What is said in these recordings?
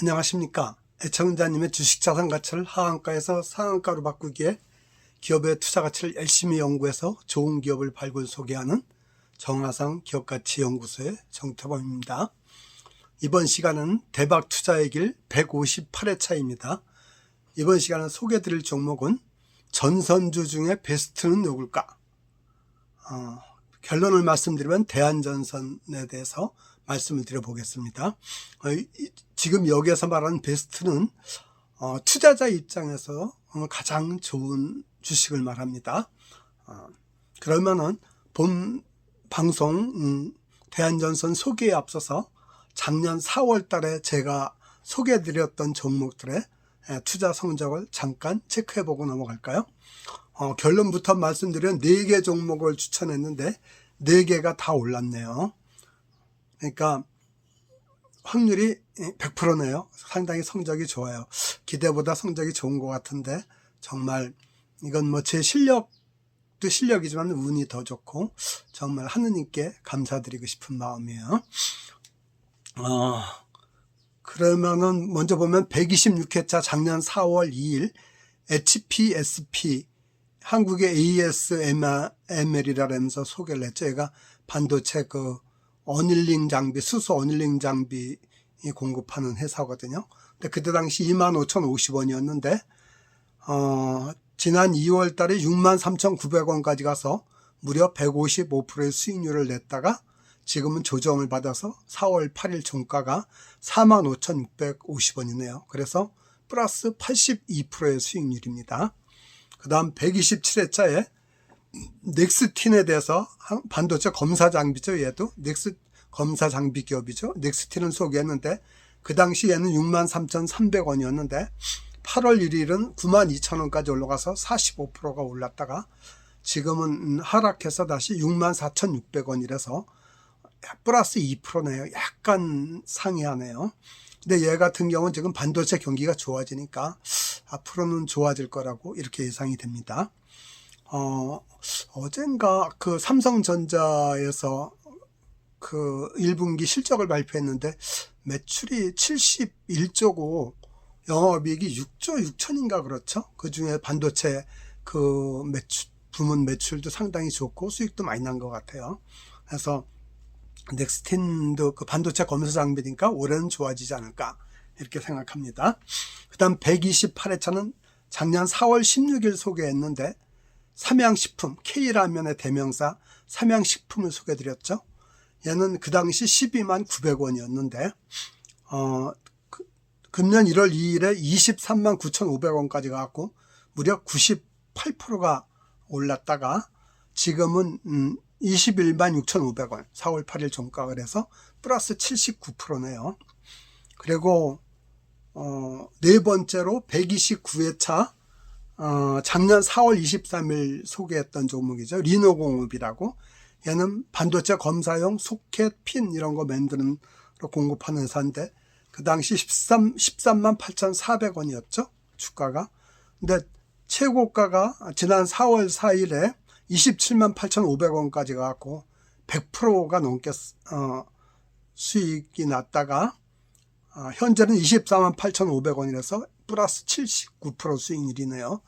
안녕하십니까. 애청자님의 주식자산 가치를 하한가에서 상한가로 바꾸기에 기업의 투자 가치를 열심히 연구해서 좋은 기업을 발굴 소개하는 정하상 기업가치연구소의 정태범입니다. 이번 시간은 대박 투자의 길 158회차입니다. 이번 시간은 소개해드릴 종목은 전선주 중에 베스트는 누굴까? 결론을 말씀드리면 대한전선에 대해서 말씀을 드려보겠습니다. 지금 여기에서 말하는 베스트는 투자자 입장에서 가장 좋은 주식을 말합니다. 그러면은 본 방송 대한전선 소개에 앞서서 작년 4월 달에 제가 소개해드렸던 종목들의 투자 성적을 잠깐 체크해보고 넘어갈까요? 결론부터 말씀드리면 4개 종목을 추천했는데 4개가 다 올랐네요. 그러니까 확률이 100%네요. 상당히 성적이 좋아요. 기대보다 성적이 좋은 것 같은데 정말 이건 뭐 제 실력도 실력이지만 운이 더 좋고 정말 하느님께 감사드리고 싶은 마음이에요. 그러면은 먼저 보면 126회차 작년 4월 2일 HPSP 한국의 ASML이라면서 소개를 했죠. 얘가 반도체 어닐링 장비, 수소 어닐링 장비 공급하는 회사거든요. 근데 그때 당시 25,050원이었는데, 지난 2월 달에 63,900원까지 가서 무려 155%의 수익률을 냈다가 지금은 조정을 받아서 4월 8일 종가가 45,650원이네요. 그래서 플러스 82%의 수익률입니다. 그 다음 127회차에 넥스틴에 대해서 반도체 검사 장비죠. 얘도 검사 장비 기업이죠. 넥스틴을 소개했는데 그 당시에는 63,300원이었는데 8월 1일은 92,000원까지 올라가서 45%가 올랐다가 지금은 하락해서 다시 64,600원이라서 플러스 2%네요. 약간 상이하네요. 근데 얘 같은 경우는 지금 반도체 경기가 좋아지니까 앞으로는 좋아질 거라고 이렇게 예상이 됩니다. 어젠가 삼성전자에서 1분기 실적을 발표했는데 매출이 71조고 영업이익이 6조 6천인가 그렇죠? 그 중에 반도체 부문 매출도 상당히 좋고 수익도 많이 난 것 같아요. 그래서 넥스틴도 반도체 검사 장비니까 올해는 좋아지지 않을까 이렇게 생각합니다. 그 다음 128회차는 작년 4월 16일 소개했는데 삼양식품, K라면의 대명사 삼양식품을 소개해드렸죠. 얘는 그 당시 12만 900원이었는데 금년 1월 2일에 23만 9,500원까지 가고 무려 98%가 올랐다가 지금은 21만 6,500원 4월 8일 종가가 그래서 플러스 79%네요. 그리고 네 번째로 129회차 작년 4월 23일 소개했던 종목이죠. 리노공업이라고. 얘는 반도체 검사용 소켓, 핀 이런 거 만드는 공급하는 회사인데 그 당시 13만 8,400원이었죠. 주가가. 근데 최고가가 지난 4월 4일에 27만 8,500원까지 가고 100%가 넘게 수익이 났다가 현재는 24만 8,500원이라서 플러스 79% 수익률이네요.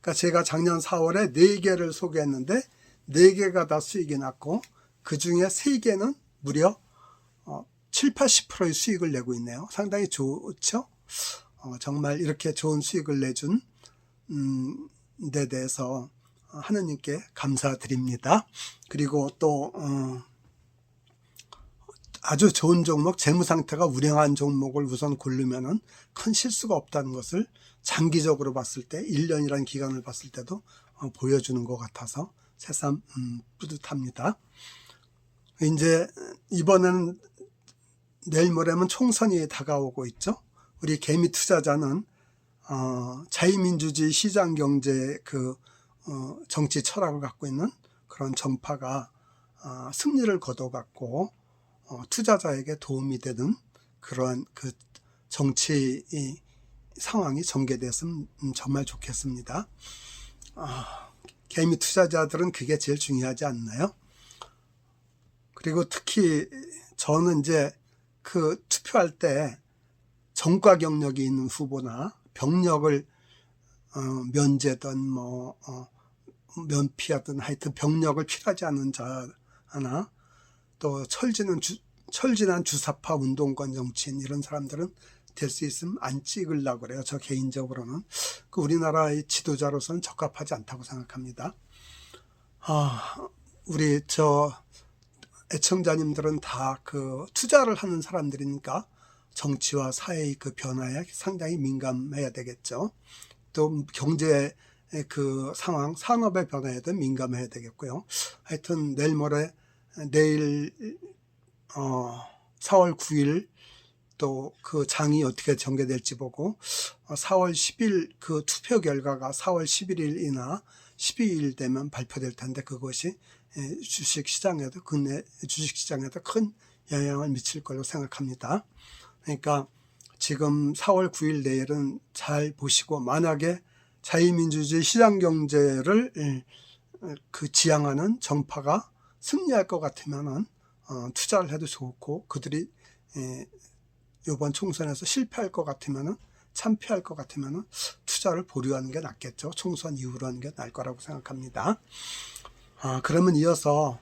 그러니까 제가 작년 4월에 4개를 소개했는데 4개가 다 수익이 났고 그 중에 3개는 무려 7, 80%의 수익을 내고 있네요. 상당히 좋죠? 정말 이렇게 좋은 수익을 내준 데 대해서 하느님께 감사드립니다. 그리고 또 아주 좋은 종목, 재무 상태가 우량한 종목을 우선 고르면은 큰 실수가 없다는 것을 장기적으로 봤을 때 1년이라는 기간을 봤을 때도 보여주는 것 같아서 새삼 뿌듯합니다. 이제 이번에는 내일 모레면 총선이 다가오고 있죠. 우리 개미 투자자는 자유민주주의 시장경제 정치 철학을 갖고 있는 그런 정파가 승리를 거둬갖고 투자자에게 도움이 되는 그러한 정치 상황이 전개됐으면 정말 좋겠습니다. 개미 투자자들은 그게 제일 중요하지 않나요? 그리고 특히 저는 이제 투표할 때 전과 경력이 있는 후보나 병력을 면제든 면피하든 하여튼 병력을 피하지 않는 자나 또 철진한 주사파 운동권 정치인 이런 사람들은 될 수 있으면 안 찍으려고 그래요. 저 개인적으로는 그 우리나라의 지도자로서는 적합하지 않다고 생각합니다. 우리 애청자님들은 다 그 투자를 하는 사람들이니까 정치와 사회의 그 변화에 상당히 민감해야 되겠죠. 또 경제의 그 상황, 산업의 변화에도 민감해야 되겠고요. 하여튼 내일 4월 9일 또 그 장이 어떻게 전개될지 보고 4월 10일 그 투표 결과가 4월 11일이나 12일 되면 발표될 텐데 그것이 주식시장에도 국내 주식시장에도 큰 영향을 미칠 걸로 생각합니다. 그러니까 지금 4월 9일 내일은 잘 보시고 만약에 자유민주주의 시장경제를 그 지향하는 정파가 승리할 것 같으면은 투자를 해도 좋고 그들이 이번 총선에서 실패할 것 같으면은 참패할 것 같으면은 투자를 보류하는 게 낫겠죠. 총선 이후로 하는 게 나을 거라고 생각합니다. 그러면 이어서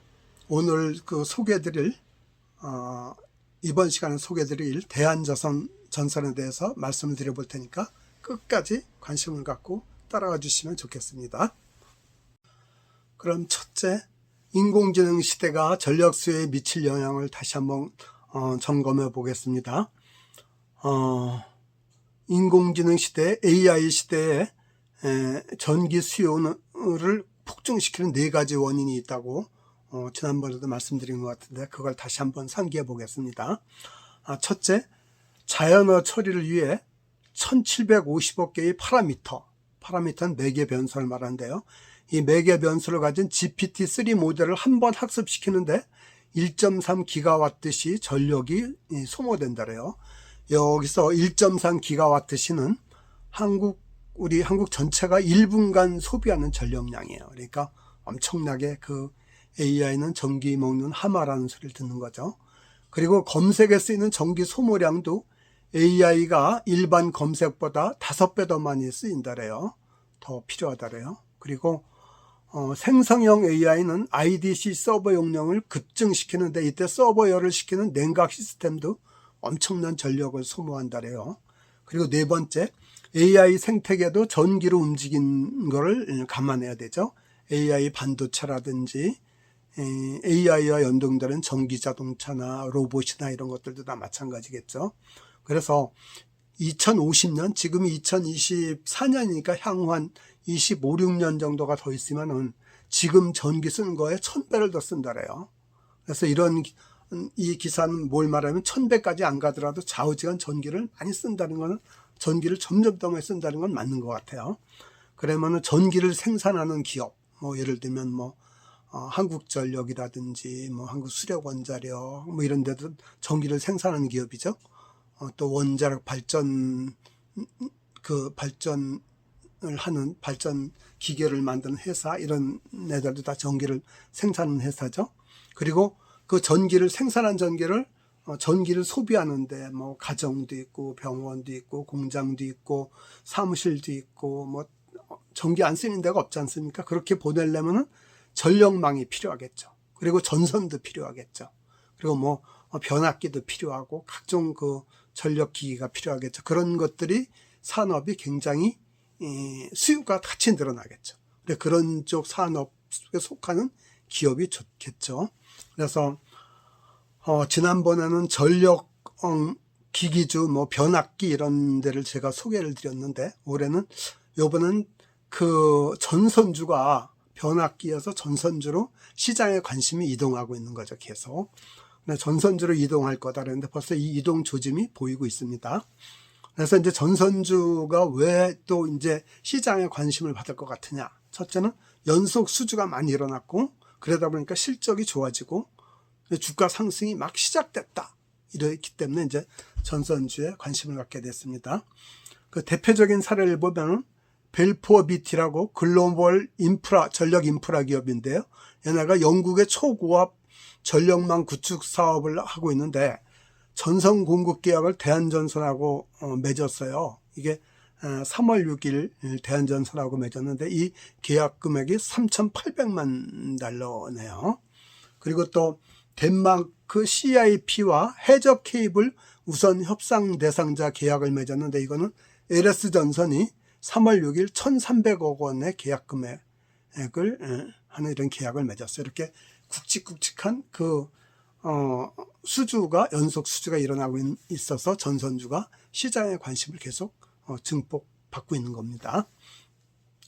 오늘 그 소개해드릴 이번 시간에 소개해드릴 대한전선에 대해서 말씀을 드려볼 테니까 끝까지 관심을 갖고 따라와 주시면 좋겠습니다. 그럼 첫째, 인공지능 시대가 전력 수요에 미칠 영향을 다시 한번 점검해 보겠습니다. 인공지능 시대, AI 시대에 전기 수요를 폭증시키는 4가지 원인이 있다고 지난번에도 말씀드린 것 같은데 그걸 다시 한번 상기해 보겠습니다. 첫째, 자연어 처리를 위해 1750억 개의 파라미터는 매개 변수를 말하는데요. 이 매개 변수를 가진 GPT-3 모델을 한 번 학습시키는데 1.3기가와트시 전력이 소모된다래요. 여기서 1.3기가와트시는 우리 한국 전체가 1분간 소비하는 전력량이에요. 그러니까 엄청나게 그 AI는 전기 먹는 하마라는 소리를 듣는 거죠. 그리고 검색에 쓰이는 전기 소모량도 AI가 일반 검색보다 5배 더 많이 쓰인다래요. 더 필요하다래요. 그리고 생성형 AI는 IDC 서버 용량을 급증시키는데 이때 서버열을 시키는 냉각 시스템도 엄청난 전력을 소모한다래요. 그리고 네 번째, AI 생태계도 전기로 움직이는 거를 감안해야 되죠. AI 반도체라든지 AI와 연동되는 전기 자동차나 로봇이나 이런 것들도 다 마찬가지겠죠. 그래서 2050년, 지금이 2024년이니까 향후 한 25, 6년 정도가 더 있으면은 지금 전기 쓰는 거에 1000배를 더 쓴다래요. 그래서 이 기사는 뭘 말하면 1000배까지 안 가더라도 좌우지간 전기를 많이 쓴다는 거는 전기를 점점 더 많이 쓴다는 건 맞는 것 같아요. 그러면은 전기를 생산하는 기업, 예를 들면 한국전력이라든지 한국수력원자력 이런 데도 전기를 생산하는 기업이죠. 또 원자력 발전을 하는 발전 기계를 만드는 회사 이런 애들도 다 전기를 생산하는 회사죠. 그리고 그 전기를 생산한 전기를 소비하는데 가정도 있고 병원도 있고 공장도 있고 사무실도 있고 전기 안 쓰는 데가 없지 않습니까? 그렇게 보내려면은 전력망이 필요하겠죠. 그리고 전선도 필요하겠죠. 그리고 변압기도 필요하고 각종 그 전력기기가 필요하겠죠. 그런 것들이 산업이 굉장히 수요가 같이 늘어나겠죠. 그런 쪽 산업에 속하는 기업이 좋겠죠. 그래서 지난번에는 전력 기기주 변압기 이런 데를 제가 소개를 드렸는데 요번은 그 전선주가 변압기여서 전선주로 시장에 관심이 이동하고 있는 거죠. 계속 전선주로 이동할 거다 그랬는데 벌써 이 이동 조짐이 보이고 있습니다. 그래서 이제 전선주가 왜 또 이제 시장에 관심을 받을 것 같으냐. 첫째는 연속 수주가 많이 일어났고 그러다 보니까 실적이 좋아지고 주가 상승이 막 시작됐다. 이렇기 때문에 이제 전선주에 관심을 갖게 됐습니다. 그 대표적인 사례를 보면은 벨포어 BT라고 글로벌 전력 인프라 기업인데요. 얘네가 영국의 초고압 전력망 구축 사업을 하고 있는데 전선 공급 계약을 대한전선하고 맺었어요. 이게 3월 6일 대한전선하고 맺었는데 이 계약 금액이 3,800만 달러네요. 그리고 또 덴마크 CIP와 해저 케이블 우선 협상 대상자 계약을 맺었는데 이거는 LS전선이 3월 6일 1,300억 원의 계약 금액을 하는 이런 계약을 맺었어요. 이렇게 굵직굵직한 수주가 연속 수주가 일어나고 있어서 전선주가 시장의 관심을 계속 증폭받고 있는 겁니다.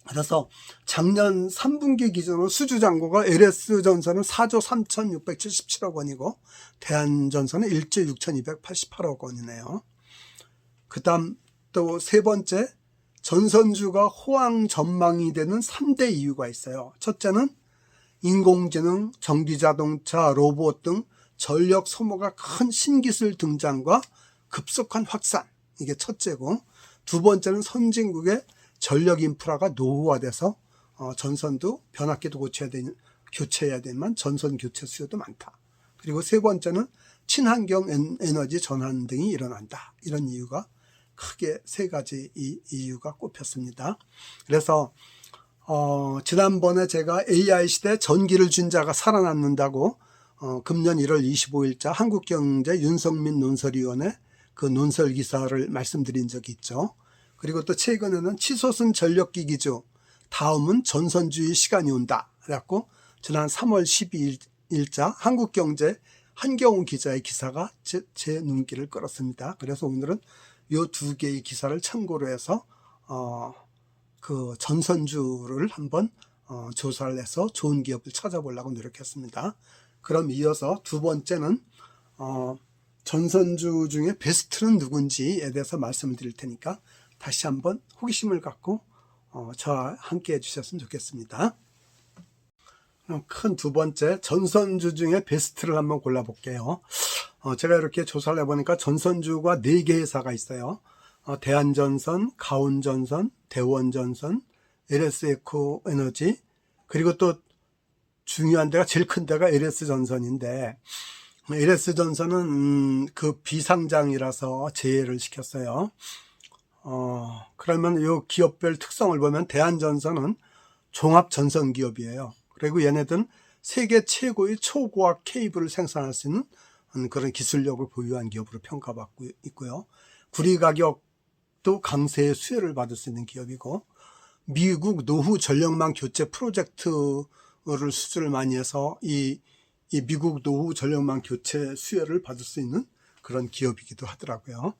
그래서 작년 3분기 기준으로 수주 잔고가 LS전선은 4조 3,677억 원이고 대한전선은 1조 6,288억 원이네요. 그 다음 또 세 번째, 전선주가 호황 전망이 되는 3대 이유가 있어요. 첫째는 인공지능, 전기자동차, 로봇 등 전력 소모가 큰 신기술 등장과 급속한 확산, 이게 첫째고, 두 번째는 선진국의 전력 인프라가 노후화돼서 전선도 변압기도 교체해야 되지만 전선 교체 수요도 많다. 그리고 세 번째는 친환경 에너지 전환 등이 일어난다. 이런 이유가 크게 세 가지 이유가 꼽혔습니다. 그래서 지난번에 제가 AI 시대 전기를 준 자가 살아남는다고 금년 1월 25일자 한국경제 윤석민 논설위원회 그 논설 기사를 말씀드린 적이 있죠. 그리고 또 최근에는 치솟은 전력기 기조, 다음은 전선주의 시간이 온다. 그래갖고 지난 3월 12일자 한국경제 한경훈 기자의 기사가 제 눈길을 끌었습니다. 그래서 오늘은 이 두 개의 기사를 참고로 해서 그 전선주를 한번 조사를 해서 좋은 기업을 찾아보려고 노력했습니다. 그럼 이어서 두 번째는 전선주 중에 베스트는 누군지에 대해서 말씀을 드릴 테니까 다시 한번 호기심을 갖고 저와 함께 해주셨으면 좋겠습니다. 큰 두 번째, 전선주 중에 베스트를 한번 골라볼게요. 제가 이렇게 조사를 해보니까 전선주가 4개 회사가 있어요. 대한전선, 가온전선, 대원전선, LS에코에너지, 그리고 또 중요한 데가 제일 큰 데가 LS전선인데 LS전선은 그 비상장이라서 제외를 시켰어요. 그러면 이 기업별 특성을 보면 대한전선은 종합전선 기업이에요. 그리고 얘네들은 세계 최고의 초고학 케이블을 생산할 수 있는 그런 기술력을 보유한 기업으로 평가받고 있고요. 구리 가격도 강세의 수혜를 받을 수 있는 기업이고, 미국 노후 전력망 교체 프로젝트를 수주를 많이 해서 이 미국 노후 전력망 교체 수혜를 받을 수 있는 그런 기업이기도 하더라고요.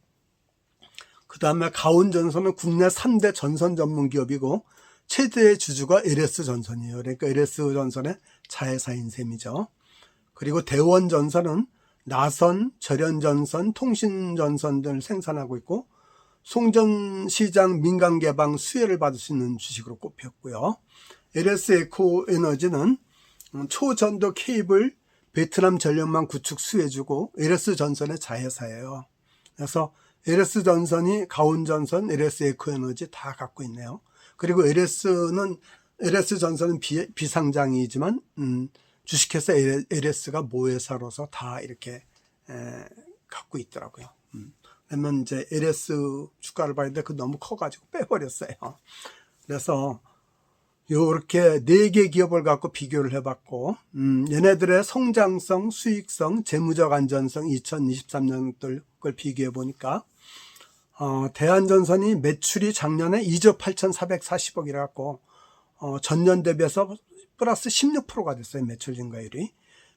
그 다음에 가온전선은 국내 3대 전선 전문 기업이고 최대의 주주가 LS전선이에요. 그러니까 LS전선의 자회사인 셈이죠. 그리고 대원전선은 나선, 절연전선, 통신전선 등을 생산하고 있고 송전시장 민간개방 수혜를 받을 수 있는 주식으로 꼽혔고요. LS에코에너지는 초전도 케이블 베트남 전력망 구축 수혜주고 LS전선의 자회사예요. 그래서 LS전선이 가온전선, LS에코에너지 다 갖고 있네요. 그리고 LS전선은 비상장이지만 주식회사 LS가 모회사로서 다 이렇게 갖고 있더라고요. 그러면 이제 LS 주가를 봐야 되는데 너무 커가지고 빼버렸어요. 그래서 요렇게 4개 기업을 갖고 비교를 해봤고 얘네들의 성장성, 수익성, 재무적 안전성 2023년 걸 비교해 보니까 대한전선이 매출이 작년에 2조 8,440억이라 갖고 전년 대비해서 플러스 16%가 됐어요. 매출 증가율이.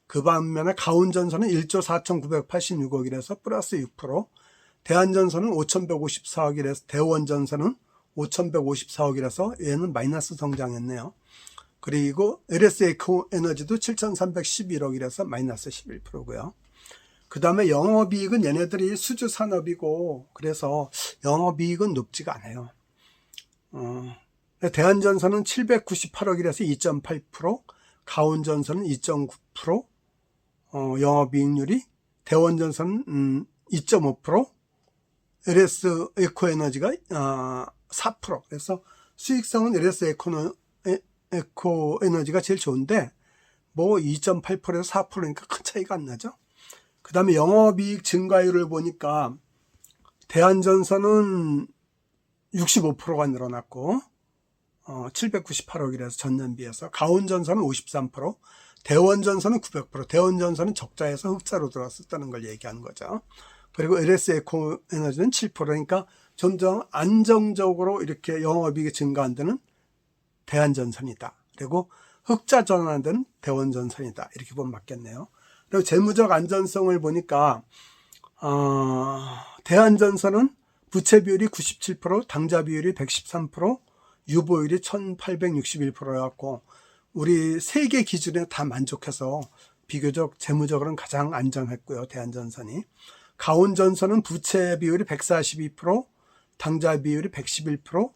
그 반면에 가온전선은 1조 4,986억이라서 플러스 6%, 대한전선은 5,154억이라서 대원전선은 5,154억이라서 얘는 마이너스 성장했네요. 그리고 LS에코에너지도 7,311억이라서 마이너스 11%고요. 그 다음에 영업이익은 얘네들이 수주 산업이고 그래서 영업이익은 높지가 않아요. 대한전선은 798억이라서 2.8%, 가온전선은 2.9%, 영업이익률이, 대원전선은 2.5%, LS에코에너지가 4%. 그래서 수익성은 LS에코에너지가 제일 좋은데 뭐 2.8%에서 4%니까 큰 차이가 안 나죠. 그 다음에 영업이익 증가율을 보니까 대한전선은 65%가 늘어났고 798억이라서 전년 비해서, 가온전선은 53%, 대원전선은 900%, 대원전선은 적자에서 흑자로 들어왔었다는 걸 얘기하는 거죠. 그리고 LS에코에너지는 7%, 그러니까 점점 안정적으로 이렇게 영업이익이 증가한 데는 대한전선이다. 그리고 흑자 전환한 데는 대원전선이다. 이렇게 보면 맞겠네요. 그리고 재무적 안전성을 보니까 대한전선은 부채 비율이 97%, 당좌 비율이 113%, 유보율이 1861%였고 우리 세계 기준에 다 만족해서 비교적 재무적으로는 가장 안전했고요. 대한전선이. 가온전선은 부채 비율이 142%, 당좌 비율이 111%,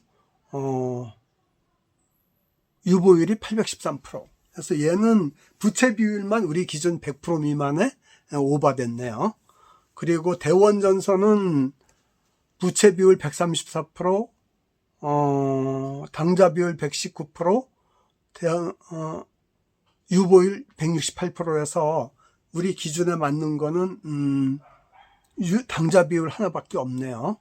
유보율이 813%. 그래서 얘는 부채 비율만 우리 기준 100% 미만에 오버됐네요. 그리고 대원전선은 부채 비율 134%, 당좌 비율 119%, 유보율 168%에서 우리 기준에 맞는 거는 당좌 비율 하나밖에 없네요.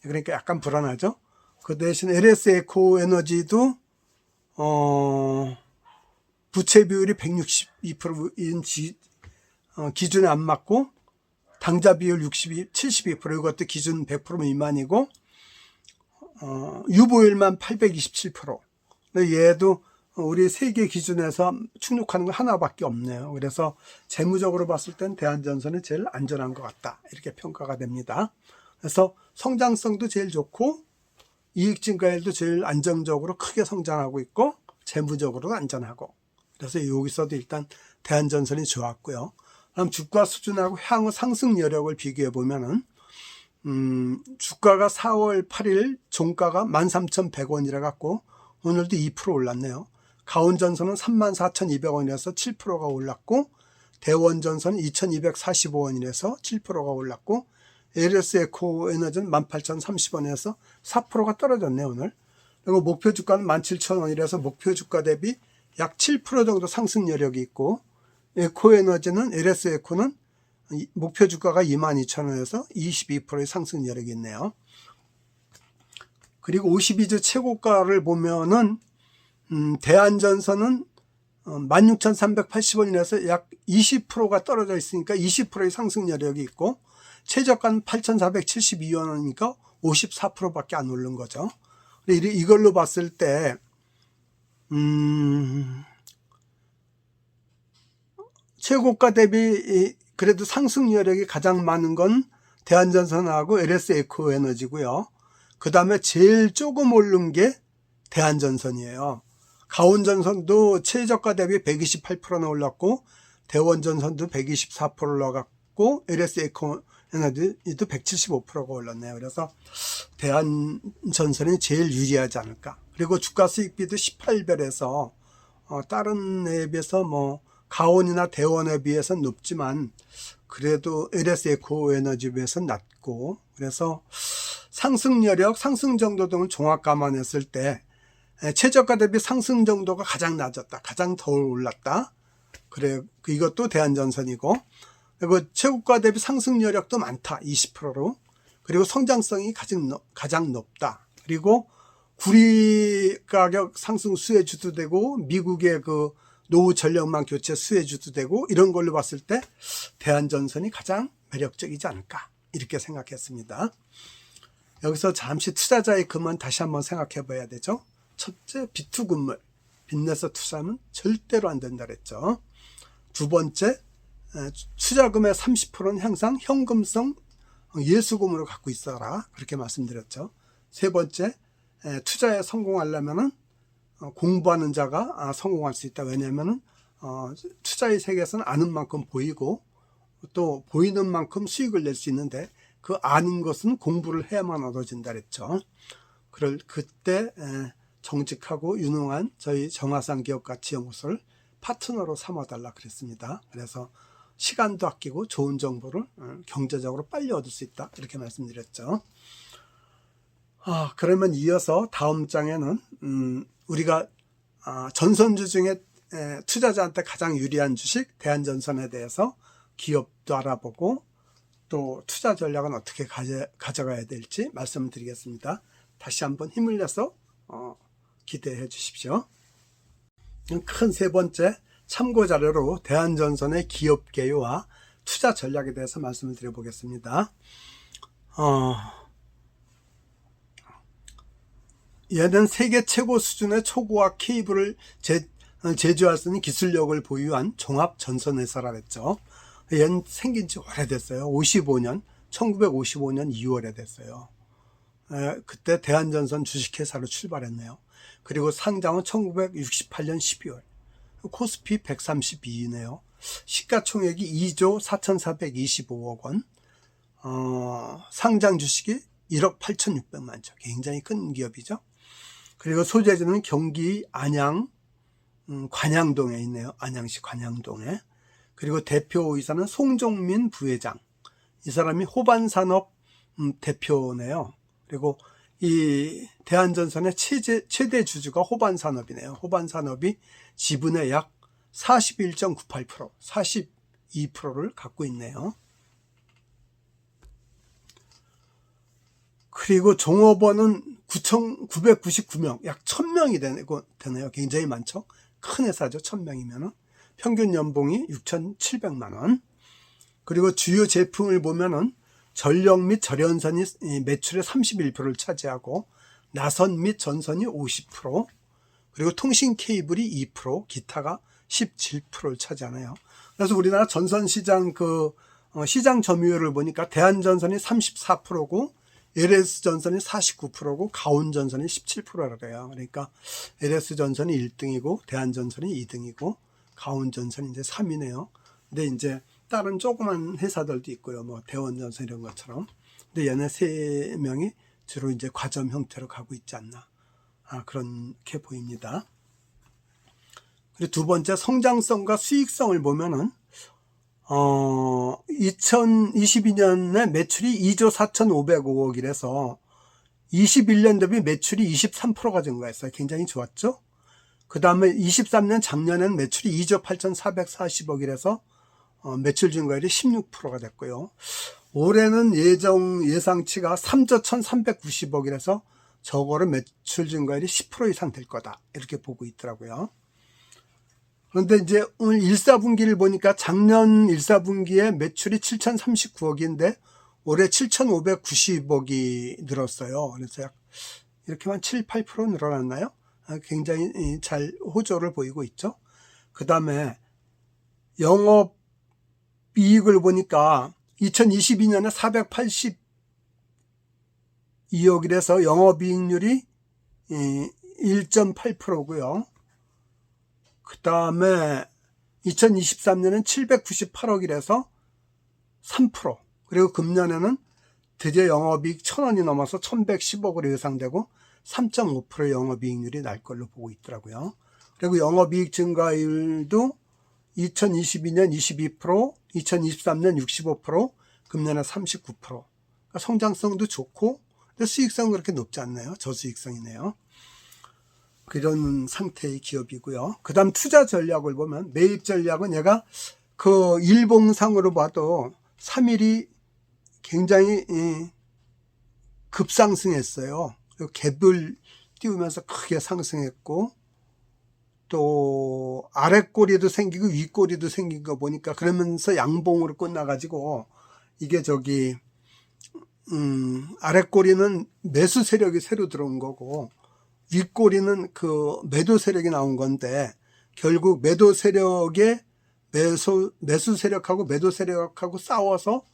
그러니까 약간 불안하죠. 그 대신 LS에코에너지도 부채 비율이 162%인 기준에 안 맞고, 당좌 비율 72% 이것도 기준 100% 미만이고, 유보율만 827%. 근데 얘도 우리 세계 기준에서 충족하는 거 하나밖에 없네요. 그래서 재무적으로 봤을 땐 대한전선이 제일 안전한 것 같다. 이렇게 평가가 됩니다. 그래서 성장성도 제일 좋고, 이익 증가율도 제일 안정적으로 크게 성장하고 있고, 재무적으로도 안전하고. 그래서 여기서도 일단 대한전선이 좋았고요. 그럼 주가 수준하고 향후 상승 여력을 비교해 보면은 주가가 4월 8일 종가가 13,100원이라 갖고 오늘도 2% 올랐네요. 가온전선은 34,200원이라서 7%가 올랐고, 대원전선은 2,245원이라서 7%가 올랐고, LS에코에너지는 18,030원에서 4%가 떨어졌네요, 오늘. 그리고 목표 주가는 17,000원이라서 목표 주가 대비 약 7% 정도 상승 여력이 있고, 에코에너지는, LS에코는 목표 주가가 22,000원에서 22%의 상승 여력이 있네요. 그리고 52주 최고가를 보면은 대한전선은 16,380원이라서 약 20%가 떨어져 있으니까 20%의 상승 여력이 있고, 최저가는 8,472원이니까 54%밖에 안 오른 거죠. 이걸로 봤을 때 최고가 대비 그래도 상승 여력이 가장 많은 건 대한전선하고 LS에코에너지고요. 그 다음에 제일 조금 오른 게 대한전선이에요. 가온전선도 최저가 대비 128%나 올랐고, 대원전선도 124% 올라갔고, LS에코에너지도 175%가 올랐네요. 그래서 대한전선이 제일 유리하지 않을까. 그리고 주가 수익비도 18배에서 다른 에 비해서 가온이나 대원에 비해서는 높지만 그래도 LS에코에너지에 비해서는 낮고, 그래서 상승 여력, 상승 정도 등을 종합 감안했을 때 최저가 대비 상승 정도가 가장 낮았다, 가장 덜 올랐다. 그래, 이것도 대한전선이고, 그리고 최고가 대비 상승 여력도 많다, 20%로. 그리고 성장성이 가장 높다. 그리고 구리 가격 상승 수혜주도 되고, 미국의 그 노후 전력망 교체 수혜주도 되고, 이런 걸로 봤을 때 대한전선이 가장 매력적이지 않을까, 이렇게 생각했습니다. 여기서 잠시 투자자의 금은 다시 한번 생각해 봐야 되죠. 첫째, 비투금물, 빚내서 투자하면 절대로 안 된다 그랬죠. 두 번째, 투자금의 30%는 항상 현금성 예수금으로 갖고 있어라, 그렇게 말씀드렸죠. 세 번째, 투자에 성공하려면은 공부하는 자가 성공할 수 있다. 왜냐하면은 투자의 세계에서는 아는 만큼 보이고, 또 보이는 만큼 수익을 낼 수 있는데, 그 아는 것은 공부를 해야만 얻어진다 그랬죠. 그때 정직하고 유능한 저희 정화상 기업가치연구소를 파트너로 삼아달라 그랬습니다. 그래서 시간도 아끼고 좋은 정보를 경제적으로 빨리 얻을 수 있다, 이렇게 말씀드렸죠. 그러면 이어서 다음 장에는 우리가 전선주 중에 투자자한테 가장 유리한 주식 대한전선에 대해서 기업도 알아보고 또 투자 전략은 어떻게 가져가야 될지 말씀드리겠습니다. 다시 한번 힘을 내서 기대해 주십시오. 큰 세 번째 참고 자료로 대한전선의 기업 개요와 투자 전략에 대해서 말씀을 드려보겠습니다. 얘는 세계 최고 수준의 초고화 케이블을 제조할 수 있는 기술력을 보유한 종합전선회사라 했죠. 얘는 생긴 지 오래됐어요. 1955년 2월에 됐어요. 그때 대한전선 주식회사로 출발했네요. 그리고 상장은 1968년 12월. 코스피 132이네요. 시가총액이 2조 4,425억 원. 상장 주식이 1억 8,600만 주. 굉장히 큰 기업이죠. 그리고 소재지는 경기 안양, 관양동에 있네요. 안양시 관양동에. 그리고 대표이사는 송종민 부회장. 이 사람이 호반산업 대표네요. 그리고 이 대한전선의 최대 주주가 호반산업이네요. 호반산업이 지분의 약 41.98%, 42%를 갖고 있네요. 그리고 종업원은 999명, 약 1000명이 되네요. 굉장히 많죠. 큰 회사죠. 1000명이면. 평균 연봉이 6,700만 원. 그리고 주요 제품을 보면은 전력 및 절연선이 매출의 31%를 차지하고 나선 및 전선이 50%, 그리고 통신 케이블이 2%, 기타가 17%를 차지하네요. 그래서 우리나라 전선 시장 시장 점유율을 보니까 대한전선이 34%고 LS전선이 49%고 가온전선이 17%라 그래요. 그러니까 LS전선이 1등이고 대한전선이 2등이고 가온전선이 이제 3위네요. 근데 이제 다른 조그만 회사들도 있고요. 뭐 대원전선 이런 것처럼. 근데 얘네 세 명이 주로 이제 과점 형태로 가고 있지 않나. 그렇게 보입니다. 그리고 두 번째 성장성과 수익성을 보면은 2022년에 매출이 2조 4,505억이라서 21년 대비 매출이 23%가 증가했어요. 굉장히 좋았죠. 그 다음에 23년 작년에는 매출이 2조 8,440억이라서 매출 증가율이 16%가 됐고요. 올해는 예상치가 3조 1,390억이라서 저거를 매출 증가율이 10% 이상 될 거다. 이렇게 보고 있더라고요. 그런데 이제 오늘 1사분기를 보니까 작년 1사분기에 매출이 7,039억인데 올해 7,590억이 늘었어요. 그래서 이렇게만 7, 8% 늘어났나요? 굉장히 잘 호조를 보이고 있죠. 그 다음에 영업이익을 보니까 2022년에 482억이라서 영업이익률이 1.8%고요. 그 다음에 2023년은 798억이라서 3%. 그리고 금년에는 드디어 영업이익 1,000원이 넘어서 1,110억으로 예상되고 3.5% 영업이익률이 날 걸로 보고 있더라고요. 그리고 영업이익 증가율도 2022년 22%, 2023년 65%, 금년에 39%. 그러니까 성장성도 좋고 근데 수익성은 그렇게 높지 않나요? 저수익성이네요. 그런 상태의 기업이고요. 그 다음 투자 전략을 보면 매입 전략은 얘가 일봉상으로 봐도 3일이 굉장히 급상승했어요. 갭을 띄우면서 크게 상승했고 또 아랫꼬리도 생기고 윗꼬리도 생긴 거 보니까 그러면서 양봉으로 끝나가지고 이게 아랫꼬리는 매수 세력이 새로 들어온 거고 윗꼬리는 매도 세력이 나온 건데 결국 매도 세력의 매수 세력하고 매도 세력하고 싸워서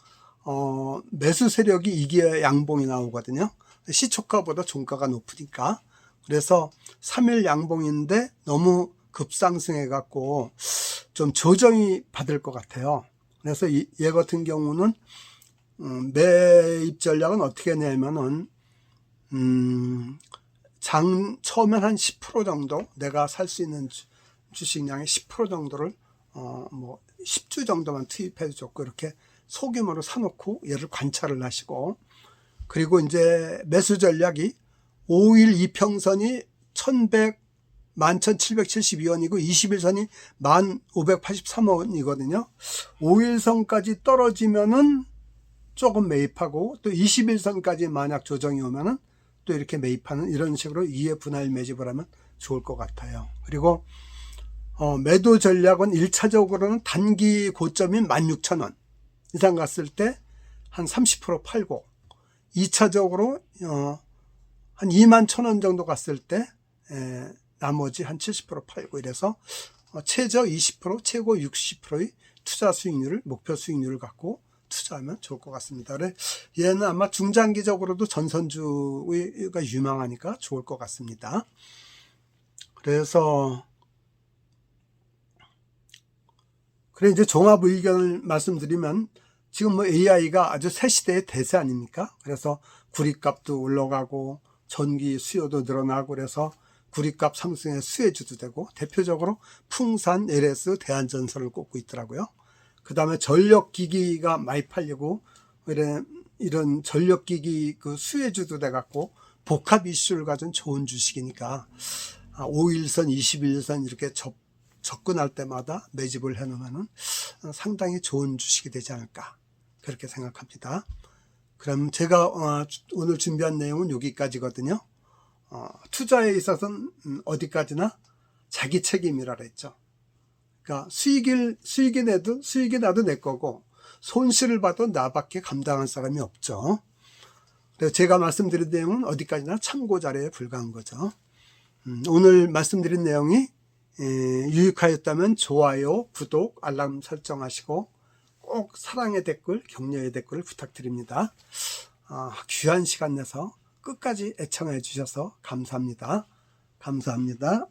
매수 세력이 이겨야 양봉이 나오거든요. 시초가보다 종가가 높으니까. 그래서 3일 양봉인데 너무 급상승해 갖고 좀 조정이 받을 것 같아요. 그래서 얘 같은 경우는 매입 전략은 어떻게 하냐면은 처음엔 한 10% 정도 내가 살 수 있는 주식량의 10% 정도를 10주 정도만 투입해도 좋고 이렇게 소규모로 사놓고 얘를 관찰을 하시고 그리고 이제 매수 전략이 5일 이평선이 1,100만 11,772원이고 21선이 1,583원이거든요. 5일선까지 떨어지면은 조금 매입하고 또 21선까지 만약 조정이 오면은 또 이렇게 매입하는 이런 식으로 2회 분할 매집을 하면 좋을 것 같아요. 그리고 매도 전략은 1차적으로는 단기 고점인 16,000원 이상 갔을 때 한 30% 팔고 2차적으로 한 21,000원 정도 갔을 때 나머지 한 70% 팔고 이래서 최저 20% 최고 60%의 투자 수익률을 목표 수익률을 갖고 투자하면 좋을 것 같습니다. 그래 얘는 아마 중장기적으로도 전선주가 유망하니까 좋을 것 같습니다. 그래서 그래 이제 종합 의견을 말씀드리면 지금 뭐 AI가 아주 새 시대의 대세 아닙니까? 그래서 구리값도 올라가고 전기 수요도 늘어나고 그래서 구리값 상승의 수혜주도 되고 대표적으로 풍산, LS, 대한전선을 꼽고 있더라고요. 그 다음에 전력기기가 많이 팔리고 이런 전력기기 그 수혜주도 돼갖고 복합 이슈를 가진 좋은 주식이니까 5일선, 21일선 이렇게 접근할 때마다 매집을 해놓으면 상당히 좋은 주식이 되지 않을까 그렇게 생각합니다. 그럼 제가 오늘 준비한 내용은 여기까지거든요. 투자에 있어서는 어디까지나 자기 책임이라 그랬죠. 그러니까 수익이 나도 내 거고 손실을 봐도 나밖에 감당할 사람이 없죠. 그래서 제가 말씀드린 내용은 어디까지나 참고 자료에 불과한 거죠. 오늘 말씀드린 내용이 유익하였다면 좋아요, 구독, 알람 설정하시고 꼭 사랑의 댓글, 격려의 댓글을 부탁드립니다. 귀한 시간 내서 끝까지 애청해 주셔서 감사합니다. 감사합니다.